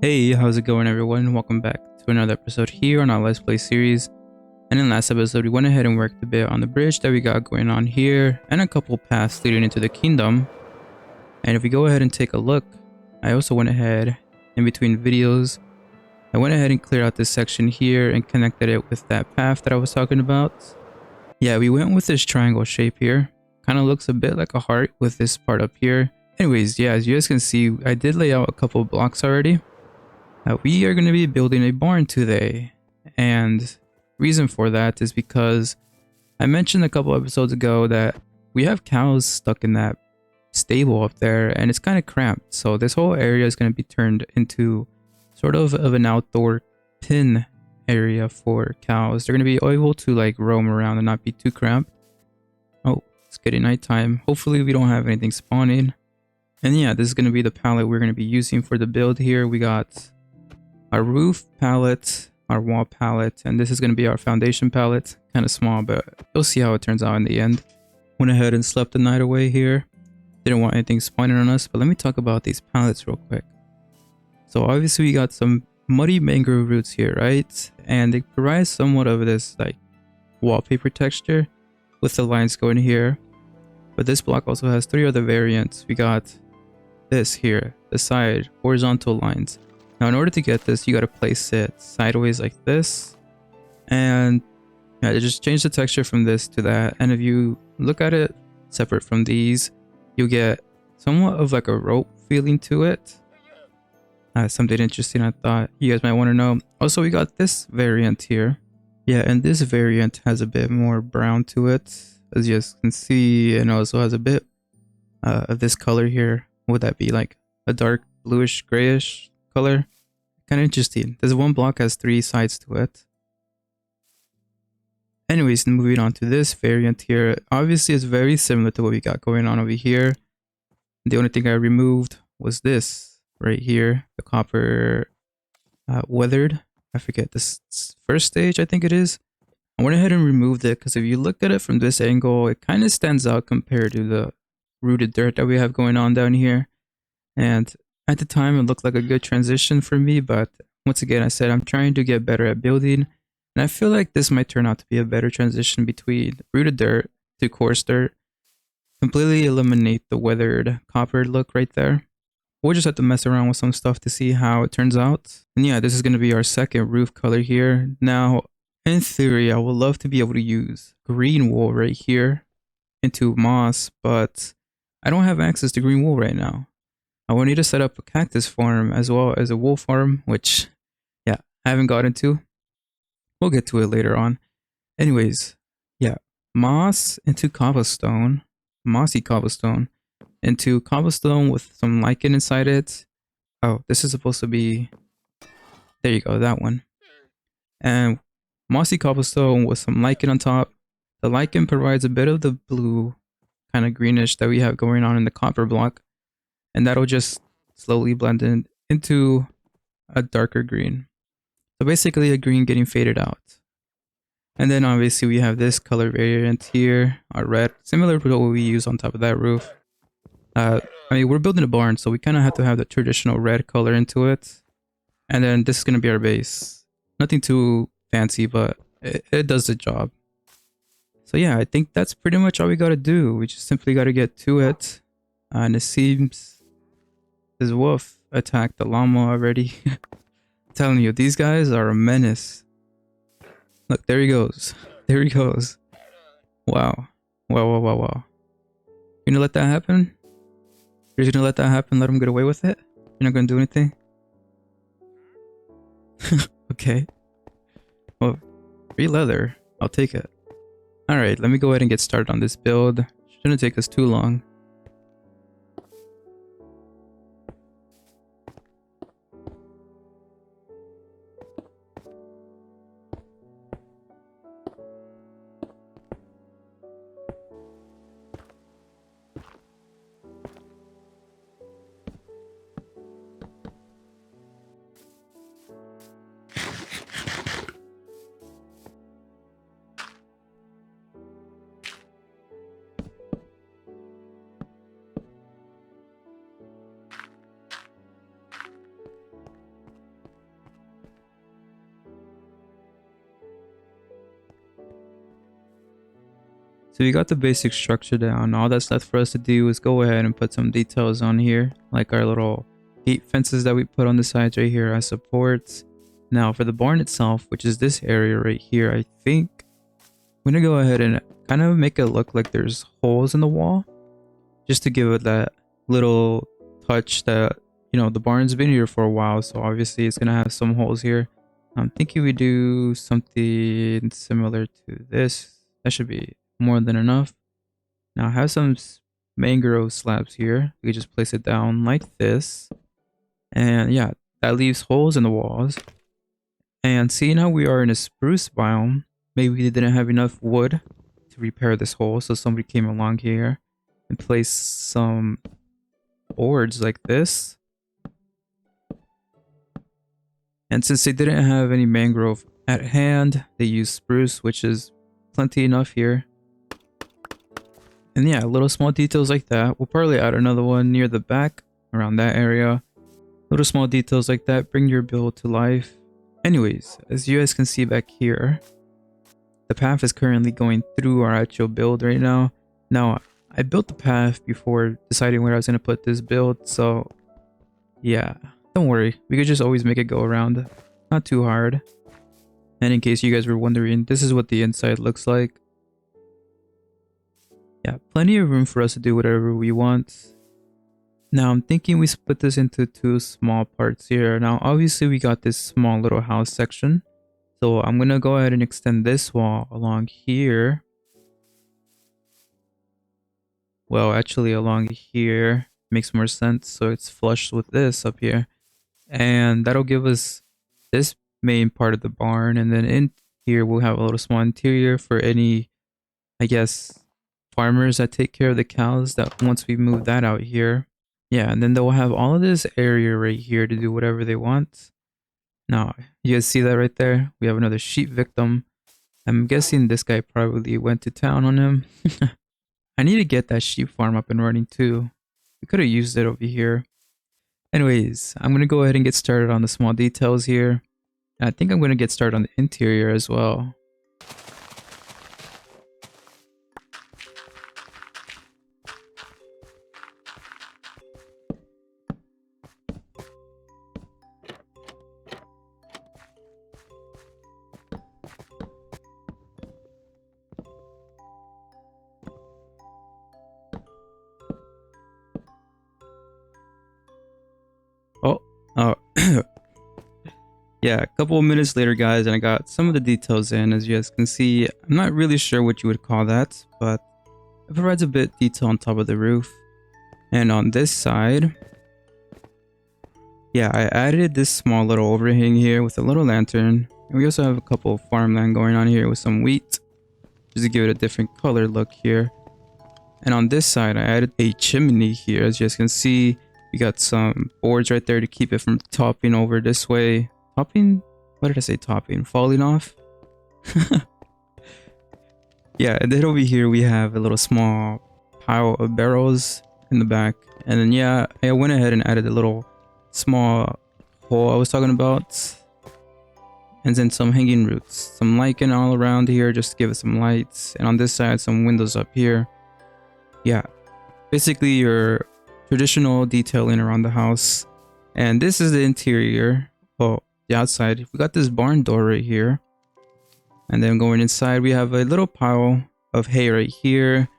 Hey, how's it going everyone? Welcome back to another episode here on our Let's Play series. And in last episode, we went ahead and worked a bit on the bridge that we got going on here and a couple paths leading into the kingdom. And if we go ahead and take a look, I also went ahead in between videos. I went ahead and cleared out this section here and connected it with that path that I was talking about. Yeah, we went with this triangle shape here. Kind of looks a bit like a heart with this part up here. Anyways, yeah, as you guys can see, I did lay out a couple of blocks already. We are going to be building a barn today, and reason for that is because I mentioned a couple episodes ago that we have cows stuck in that stable up there and it's kind of cramped, so this whole area is going to be turned into sort of an outdoor pen area for cows. They're going to be able to like roam around and not be too cramped. Oh, it's getting nighttime. Hopefully we don't have anything spawning. And yeah, this is going to be the palette we're going to be using for the build here. We got our roof palette, our wall palette, and this is going to be our foundation palette. Kind of small, but you'll see how it turns out in the end. Went ahead and slept the night away here. Didn't want anything spawning on us, but let me talk about these palettes real quick. So obviously we got some muddy mangrove roots here, right? And it provides somewhat of this like wallpaper texture with the lines going here. But this block also has three other variants. We got this here, the side horizontal lines. Now, in order to get this, you got to place it sideways like this. And yeah, just change the texture from this to that. And if you look at it separate from these, you get somewhat of like a rope feeling to it. Something interesting I thought you guys might want to know. Also, we got this variant here. Yeah, and this variant has a bit more brown to it, as you guys can see. And also has a bit of this color here. Would that be like a dark bluish grayish color? Kind of interesting. This one block has three sides to it. Anyways, moving on to this variant here. Obviously, it's very similar to what we got going on over here. The only thing I removed was this right here, the copper weathered. I forget this first stage, I think it is. I went ahead and removed it because if you look at it from this angle, it kind of stands out compared to the rooted dirt that we have going on down here. And at the time, it looked like a good transition for me, but once again, I said I'm trying to get better at building, and I feel like this might turn out to be a better transition between rooted dirt to coarse dirt. Completely eliminate the weathered copper look right there. We'll just have to mess around with some stuff to see how it turns out. And yeah, this is going to be our second roof color here. Now, in theory, I would love to be able to use green wool right here into moss, but I don't have access to green wool right now. I will need to set up a cactus farm as well as a wool farm, which, yeah, I haven't gotten to. We'll get to it later on. Anyways, yeah, moss into cobblestone, mossy cobblestone, into cobblestone with some lichen inside it. Oh, this is supposed to be, there you go, that one. And mossy cobblestone with some lichen on top. The lichen provides a bit of the blue, kind of greenish that we have going on in the copper block. And that'll just slowly blend into a darker green. So basically a green getting faded out. And then obviously we have this color variant here, our red, similar to what we use on top of that roof. I mean, we're building a barn, so we kind of have to have the traditional red color into it. And then this is going to be our base. Nothing too fancy, but it does the job. So yeah, I think that's pretty much all we got to do. We just simply got to get to it. And it seems this wolf attacked the llama already. I'm telling you, these guys are a menace. Look, there he goes. There he goes. Wow. Wow. You gonna let that happen? You're just gonna let that happen? Let him get away with it? You're not gonna do anything? Okay. Well, free leather. I'll take it. Alright, let me go ahead and get started on this build. Shouldn't take us too long. So we got the basic structure down. All that's left for us to do is go ahead and put some details on here, like our little gate fences that we put on the sides right here as supports. Now for the barn itself, which is this area right here, I think I'm gonna go ahead and kind of make it look like there's holes in the wall, just to give it that little touch that, you know, the barn's been here for a while, so obviously it's gonna have some holes here. I'm thinking we do something similar to this. That should be more than enough. Now I have some mangrove slabs here. We just place it down like this. And yeah, that leaves holes in the walls. And seeing how we are in a spruce biome, maybe they didn't have enough wood to repair this hole. So somebody came along here and placed some boards like this. And since they didn't have any mangrove at hand, they used spruce, which is plenty enough here. And yeah, little small details like that. We'll probably add another one near the back, around that area. Little small details like that bring your build to life. Anyways, as you guys can see back here, the path is currently going through our actual build right now. Now, I built the path before deciding where I was going to put this build, so yeah, don't worry. We could just always make it go around. Not too hard. And in case you guys were wondering, this is what the inside looks like. Yeah, plenty of room for us to do whatever we want. Now I'm thinking we split this into two small parts here. Now obviously we got this small little house section. So I'm going to go ahead and extend this wall along here. Well, actually along here makes more sense. So it's flush with this up here. And that'll give us this main part of the barn. And then in here we'll have a little small interior for any, I guess, farmers that take care of the cows that once we move that out here. Yeah, and then they'll have all of this area right here to do whatever they want. Now, you guys see that right there? We have another sheep victim. I'm guessing this guy probably went to town on him. I need to get that sheep farm up and running too. We could have used it over here. Anyways, I'm going to go ahead and get started on the small details here. I think I'm going to get started on the interior as well. Oh, yeah, a couple of minutes later, guys, and I got some of the details in. As you guys can see, I'm not really sure what you would call that, but it provides a bit detail on top of the roof. And on this side, yeah, I added this small little overhang here with a little lantern. And we also have a couple of farmland going on here with some wheat, just to give it a different color look here. And on this side, I added a chimney here. As you guys can see, we got some boards right there to keep it from topping over this way. Topping? What did I say? Topping? Falling off? Yeah, and then over here we have a little small pile of barrels in the back. And then yeah, I went ahead and added a little small hole I was talking about. And then some hanging roots. Some lichen all around here just to give it some lights. And on this side, some windows up here. Yeah, basically your traditional detailing around the house. And this is the interior. Well, the outside. We got this barn door right here. And then going inside, we have a little pile of hay right here.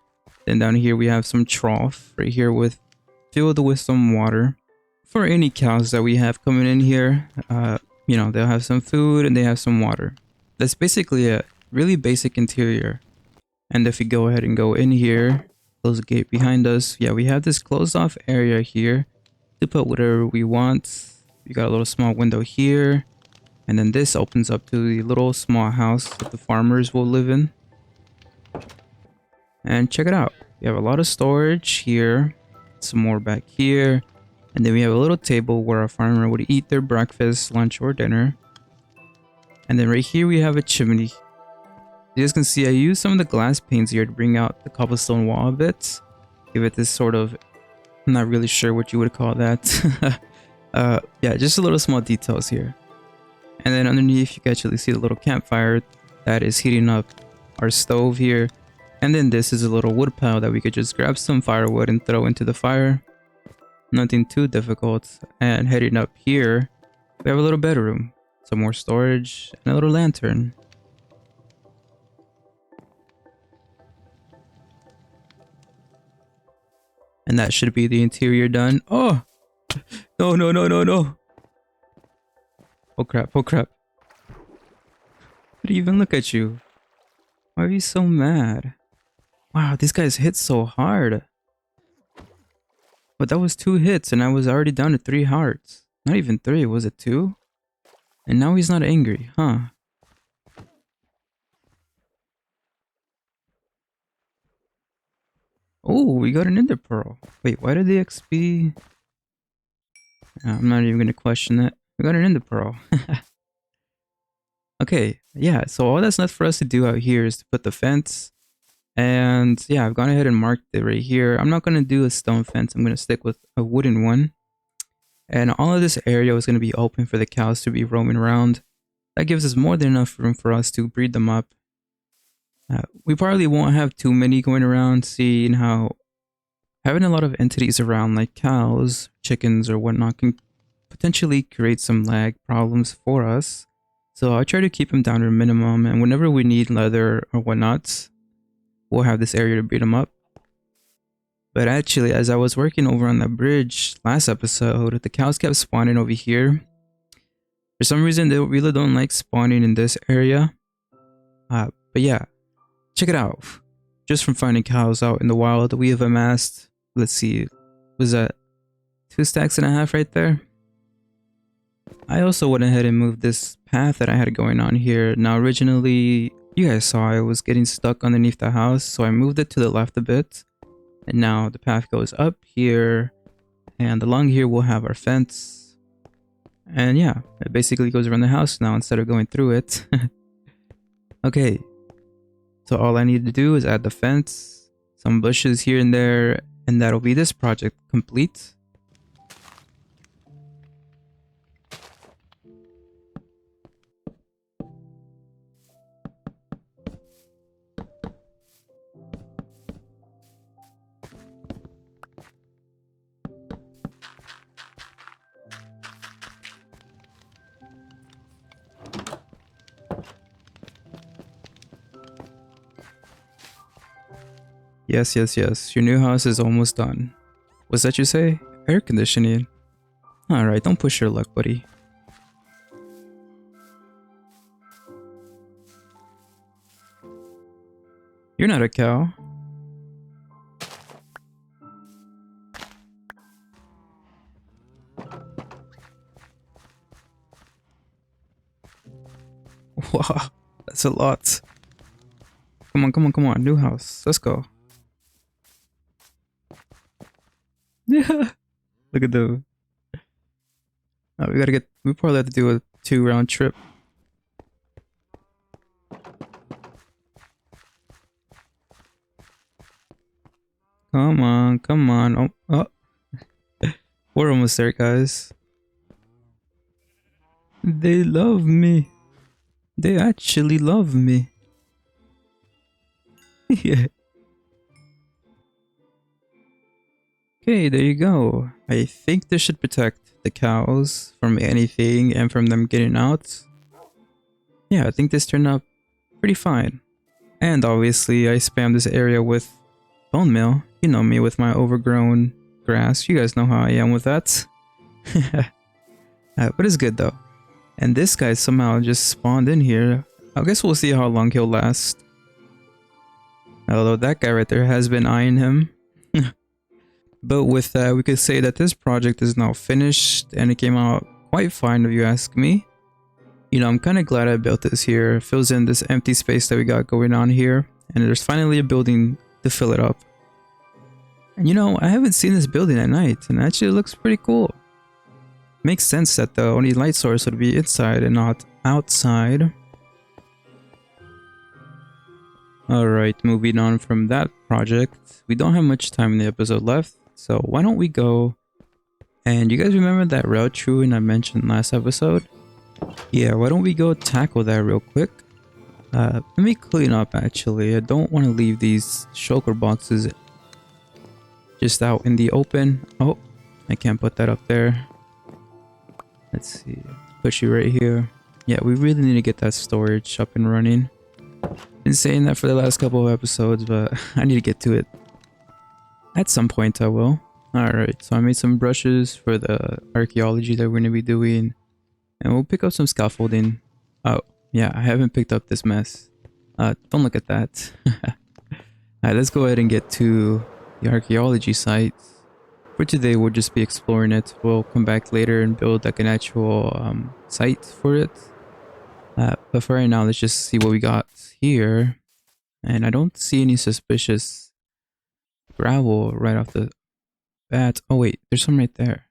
Then down here, we have some trough right here filled with some water. For any cows that we have coming in here, you know, they'll have some food and they have some water. That's basically a really basic interior. And if we go ahead and go in here, close the gate behind us. Yeah, we have this closed off area here to put whatever we want. We got a little small window here. And then this opens up to the little small house that the farmers will live in. And check it out. We have a lot of storage here. Some more back here. And then we have a little table where a farmer would eat their breakfast, lunch, or dinner. And then right here we have a chimney. You guys can see I used some of the glass panes here to bring out the cobblestone wall a bit. Give it this sort of, I'm not really sure what you would call that. Yeah, just a little small details here. And then underneath you can actually see the little campfire that is heating up our stove here. And then this is a little wood pile that we could just grab some firewood and throw into the fire. Nothing too difficult. And heading up here, we have a little bedroom, some more storage, and a little lantern. And that should be the interior done. Oh! No, no, no, no, no! Oh crap, oh crap. How do you even look at you? Why are you so mad? Wow, these guys hit so hard. But that was 2 hits and I was already down to 3 hearts. Not even 3, was it 2? And now he's not angry, huh? Oh, we got an ender pearl. Wait, why did the XP... I'm not even gonna question that. We got an ender pearl. Okay, yeah, so all that's left for us to do out here is to put the fence. And yeah, I've gone ahead and marked it right here. I'm not gonna do a stone fence. I'm gonna stick with a wooden one. And all of this area is gonna be open for the cows to be roaming around. That gives us more than enough room for us to breed them up. We probably won't have too many going around, seeing how having a lot of entities around like cows, chickens, or whatnot can potentially create some lag problems for us. So I'll try to keep them down to a minimum, and whenever we need leather or whatnot, we'll have this area to breed them up. But actually, as I was working over on that bridge last episode, the cows kept spawning over here. For some reason, they really don't like spawning in this area. But yeah, check it out. Just from finding cows out in the wild, we have amassed, let's see, was that 2 stacks and a half right there? I also went ahead and moved this path that I had going on here. Now originally, you guys saw I was getting stuck underneath the house, so I moved it to the left a bit. And now the path goes up here, and along here we'll have our fence. And yeah, it basically goes around the house now instead of going through it. Okay, so all I need to do is add the fence, some bushes here and there, and that'll be this project complete. Yes, yes, yes. Your new house is almost done. What's that you say? Air conditioning. Alright, don't push your luck, buddy. You're not a cow. Wow, that's a lot. Come on, come on, come on. New house. Let's go. Yeah. Look at the... we probably have to do a 2-round trip. Come on, come on. Oh, oh. We're almost there, guys. They love me. They actually love me. Yeah. Okay, there you go. I think this should protect the cows from anything and from them getting out. Yeah, I think this turned out pretty fine. And obviously, I spammed this area with bone meal. You know me with my overgrown grass. You guys know how I am with that. But it's good though. And this guy somehow just spawned in here. I guess we'll see how long he'll last. Although that guy right there has been eyeing him. But with that, we could say that this project is now finished and it came out quite fine if you ask me. You know, I'm kind of glad I built this here. It fills in this empty space that we got going on here. And there's finally a building to fill it up. And you know, I haven't seen this building at night and actually it looks pretty cool. Makes sense that the only light source would be inside and not outside. Alright, moving on from that project. We don't have much time in the episode left. So why don't we go, and you guys remember that rail truant I mentioned last episode? Yeah, why don't we go tackle that real quick? Let me clean up actually. I don't want to leave these shulker boxes just out in the open. Oh, I can't put that up there. Let's see. Push you right here. Yeah, we really need to get that storage up and running. Been saying that for the last couple of episodes, but I need to get to it. At some point I will. Alright, so I made some brushes for the archaeology that we're going to be doing. And we'll pick up some scaffolding. Oh, yeah, I haven't picked up this mess. Don't look at that. Alright, let's go ahead and get to the archaeology site. For today, we'll just be exploring it. We'll come back later and build like an actual site for it. But for right now, let's just see what we got here. And I don't see any suspicious gravel right off the bat. Oh wait, there's some right there.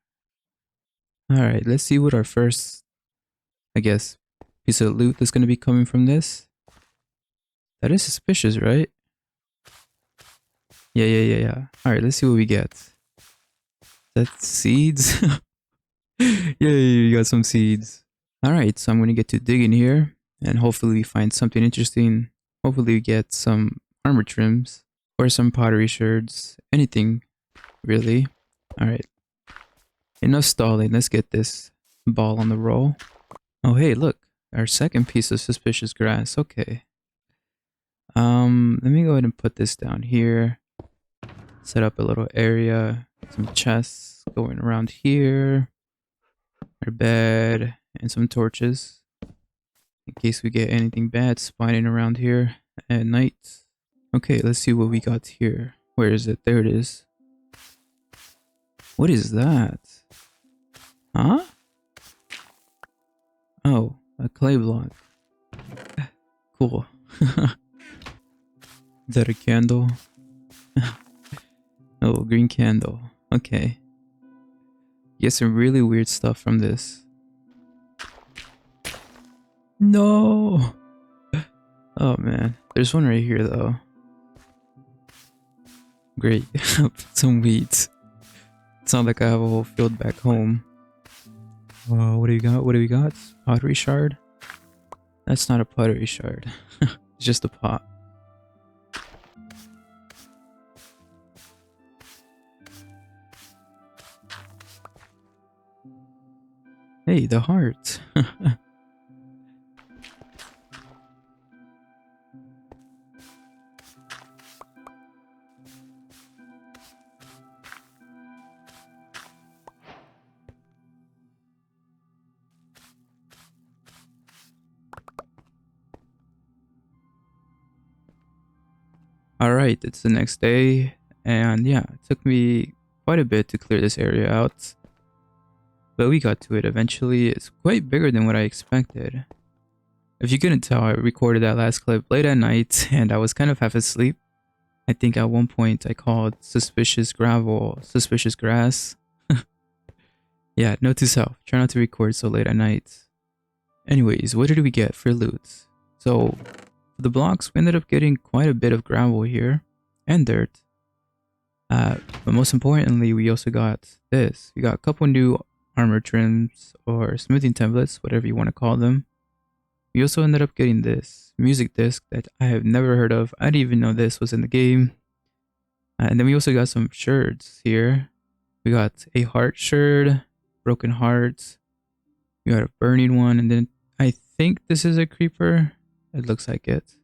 Alright, let's see what our first, I guess, piece of loot that's going to be coming from this. That is suspicious, right? Yeah. Alright, let's see what we get. That's seeds? Yeah, you got some seeds. Alright, so I'm going to get to digging here. And hopefully we find something interesting. Hopefully we get some armor trims. Or some pottery sherds. Anything, really. Alright. Enough stalling. Let's get this ball on the roll. Oh, hey, look. Our second piece of suspicious grass. Okay. Let me go ahead and put this down here. Set up a little area. Some chests going around here. Our bed. And some torches. In case we get anything bad spawning around here at night. Okay, let's see what we got here. Where is it? There it is. What is that? Huh? Oh, a clay block. Cool. Is that a candle? Oh, green candle. Okay. Get some really weird stuff from this. No! Oh man. There's one right here though. Great. Some weeds. It's not like I have a whole field back home. What do you got? What do we got? Pottery shard? That's not a pottery shard. It's just a pot. Hey, the heart. Alright, it's the next day, and yeah, it took me quite a bit to clear this area out. But we got to it eventually. It's quite bigger than what I expected. If you couldn't tell, I recorded that last clip late at night, and I was kind of half asleep. I think at one point I called suspicious gravel suspicious grass. Yeah, note to self, try not to record so late at night. Anyways, what did we get for loot? So, for the blocks, we ended up getting quite a bit of gravel here, and dirt. But most importantly, we also got this. We got a couple new armor trims, or smoothing templates, whatever you want to call them. We also ended up getting this music disc that I have never heard of. I didn't even know this was in the game. And then we also got some sherds here. We got a heart sherd, broken hearts. We got a burning one, and then I think this is a creeper. It looks like it.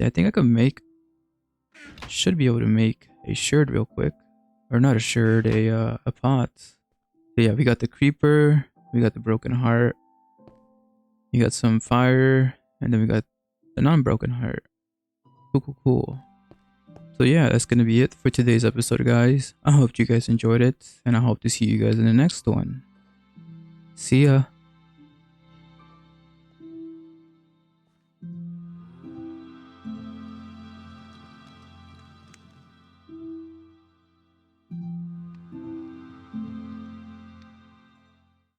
I think I could make, should be able to make a sherd real quick. Or not a sherd, a pot. So yeah, we got the creeper, we got the broken heart. We got some fire, and then we got the non-broken heart. Cool. So yeah, that's gonna be it for today's episode, guys. I hope you guys enjoyed it, and I hope to see you guys in the next one. See ya.